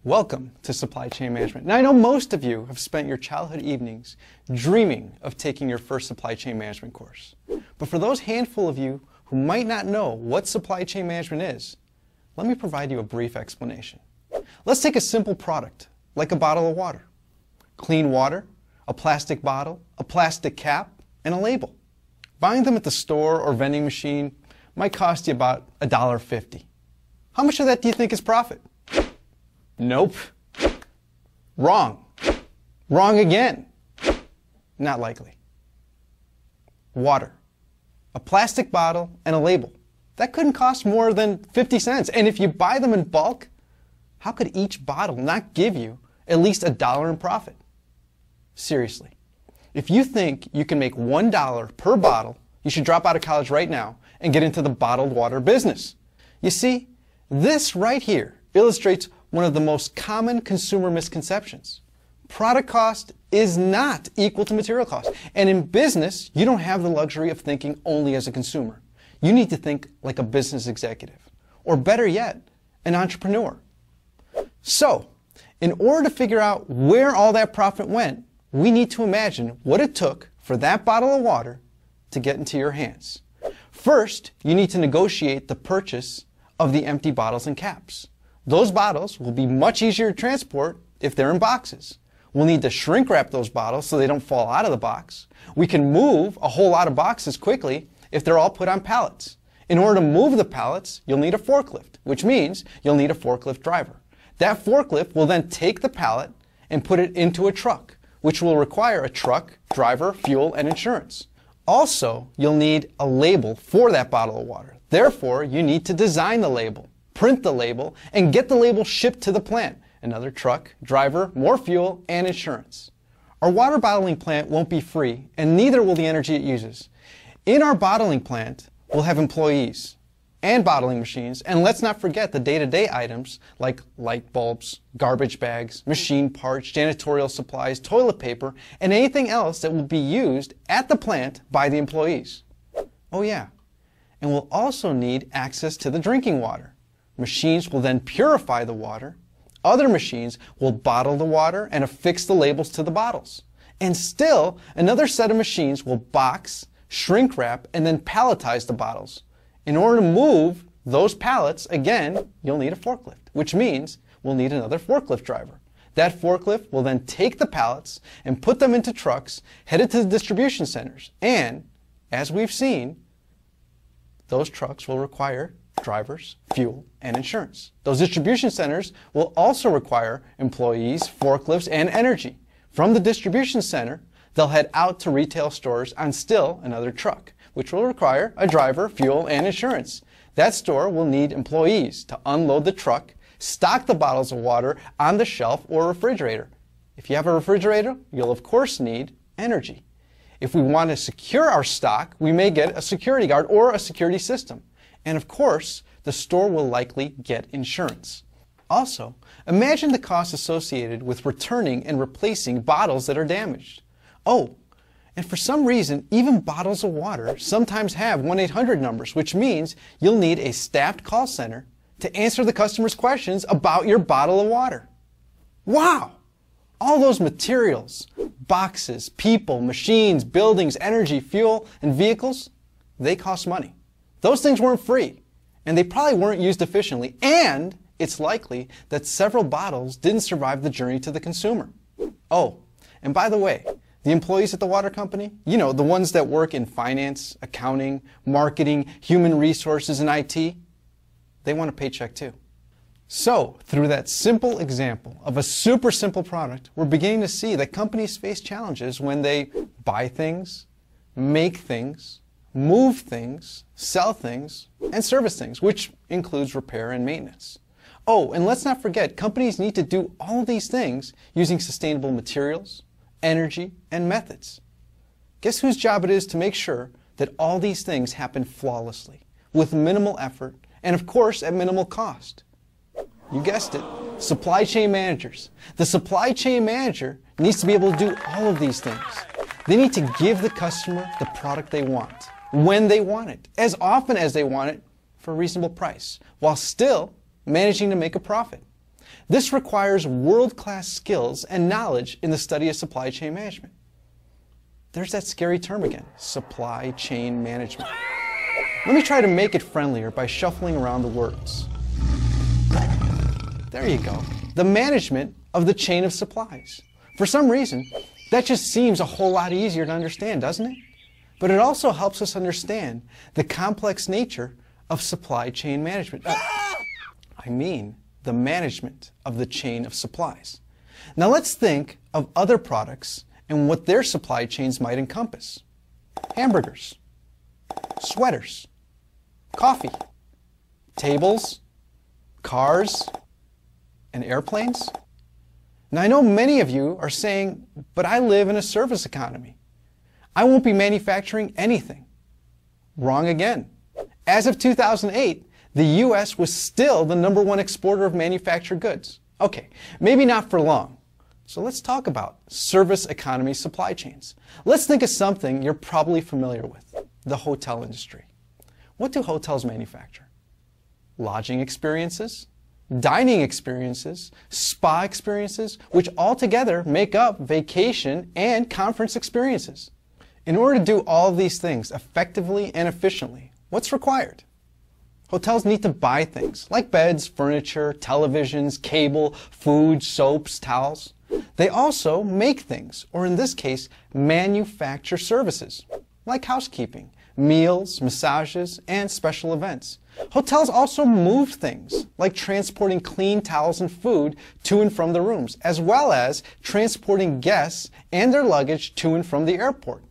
Welcome to Supply Chain Management. Now, I know most of you have spent your childhood evenings dreaming of taking your first supply chain management course. But for those handful of you who might not know what supply chain management is, let me provide you a brief explanation. Let's take a simple product, like a bottle of water. Clean water, a plastic bottle, a plastic cap, and a label. Buying them at the store or vending machine might cost you about $1.50. How much of that do you think is profit? Nope. Wrong. Wrong again. Not likely. Water. A plastic bottle and a label. That couldn't cost more than 50 cents. And if you buy them in bulk, how could each bottle not give you at least $1 in profit? Seriously. If you think you can make $1 per bottle, you should drop out of college right now and get into the bottled water business. You see, this right here illustrates one of the most common consumer misconceptions. Product cost is not equal to material cost. And in business, you don't have the luxury of thinking only as a consumer. You need to think like a business executive, or better yet, an entrepreneur. So, in order to figure out where all that profit went, we need to imagine what it took for that bottle of water to get into your hands. First, you need to negotiate the purchase of the empty bottles and caps. Those bottles will be much easier to transport if they're in boxes. We'll need to shrink wrap those bottles so they don't fall out of the box. We can move a whole lot of boxes quickly if they're all put on pallets. In order to move the pallets, you'll need a forklift, which means you'll need a forklift driver. That forklift will then take the pallet and put it into a truck, which will require a truck, driver, fuel, and insurance. Also, you'll need a label for that bottle of water. Therefore, you need to design the label, print the label, and get the label shipped to the plant. Another truck, driver, more fuel, and insurance. Our water bottling plant won't be free, and neither will the energy it uses. In our bottling plant, we'll have employees and bottling machines, and let's not forget the day-to-day items like light bulbs, garbage bags, machine parts, janitorial supplies, toilet paper, and anything else that will be used at the plant by the employees. Oh yeah, and we'll also need access to the drinking water. Machines will then purify the water. Other machines will bottle the water and affix the labels to the bottles. And still, another set of machines will box, shrink wrap, and then palletize the bottles. In order to move those pallets, again, you'll need a forklift, which means we'll need another forklift driver. That forklift will then take the pallets and put them into trucks headed to the distribution centers. And, as we've seen, those trucks will require drivers, fuel, and insurance. Those distribution centers will also require employees, forklifts, and energy. From the distribution center, they'll head out to retail stores on still another truck, which will require a driver, fuel, and insurance. That store will need employees to unload the truck, stock the bottles of water on the shelf or refrigerator. If you have a refrigerator, you'll of course need energy. If we want to secure our stock, we may get a security guard or a security system. And of course, the store will likely get insurance. Also, imagine the costs associated with returning and replacing bottles that are damaged. Oh, and for some reason, even bottles of water sometimes have 1-800 numbers, which means you'll need a staffed call center to answer the customer's questions about your bottle of water. Wow! All those materials, boxes, people, machines, buildings, energy, fuel, and vehicles, they cost money. Those things weren't free, and they probably weren't used efficiently, and it's likely that several bottles didn't survive the journey to the consumer. Oh, and by the way, the employees at the water company, you know, the ones that work in finance, accounting, marketing, human resources, and IT, they want a paycheck too. So, through that simple example of a super simple product, we're beginning to see that companies face challenges when they buy things, make things, move things, sell things, and service things, which includes repair and maintenance. Oh, and let's not forget, companies need to do all of these things using sustainable materials, energy, and methods. Guess whose job it is to make sure that all these things happen flawlessly, with minimal effort, and of course at minimal cost? You guessed it, supply chain managers. The supply chain manager needs to be able to do all of these things. They need to give the customer the product they want, when they want it, as often as they want it, for a reasonable price, while still managing to make a profit. This requires world-class skills and knowledge in the study of supply chain management. There's that scary term again, supply chain management. Let me try to make it friendlier by shuffling around the words. There you go. The management of the chain of supplies. For some reason, that just seems a whole lot easier to understand, doesn't it? But it also helps us understand the complex nature of supply chain management. I mean, the management of the chain of supplies. Now let's think of other products and what their supply chains might encompass. Hamburgers, sweaters, coffee, tables, cars, and airplanes. Now I know many of you are saying, but I live in a service economy. I won't be manufacturing anything. Wrong again. As of 2008, the U.S. was still the #1 exporter of manufactured goods. Okay, maybe not for long. So let's talk about service economy supply chains. Let's think of something you're probably familiar with, the hotel industry. What do hotels manufacture? Lodging experiences, dining experiences, spa experiences, which all together make up vacation and conference experiences. In order to do all of these things effectively and efficiently, what's required? Hotels need to buy things like beds, furniture, televisions, cable, food, soaps, towels. They also make things, or in this case, manufacture services, like housekeeping, meals, massages, and special events. Hotels also move things, like transporting clean towels and food to and from the rooms, as well as transporting guests and their luggage to and from the airport.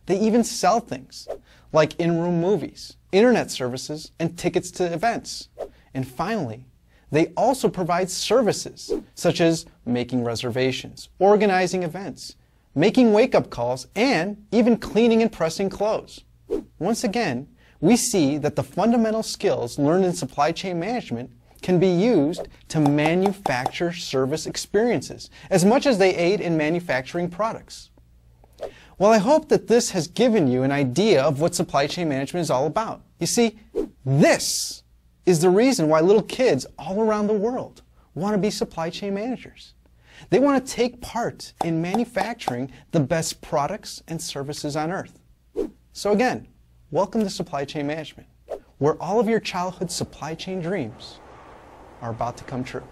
They even sell things, like in-room movies, internet services, and tickets to events. And finally, they also provide services, such as making reservations, organizing events, making wake-up calls, and even cleaning and pressing clothes. Once again, we see that the fundamental skills learned in supply chain management can be used to manufacture service experiences, as much as they aid in manufacturing products. Well, I hope that this has given you an idea of what supply chain management is all about. You see, this is the reason why little kids all around the world want to be supply chain managers. They want to take part in manufacturing the best products and services on earth. So again, welcome to supply chain management, where all of your childhood supply chain dreams are about to come true.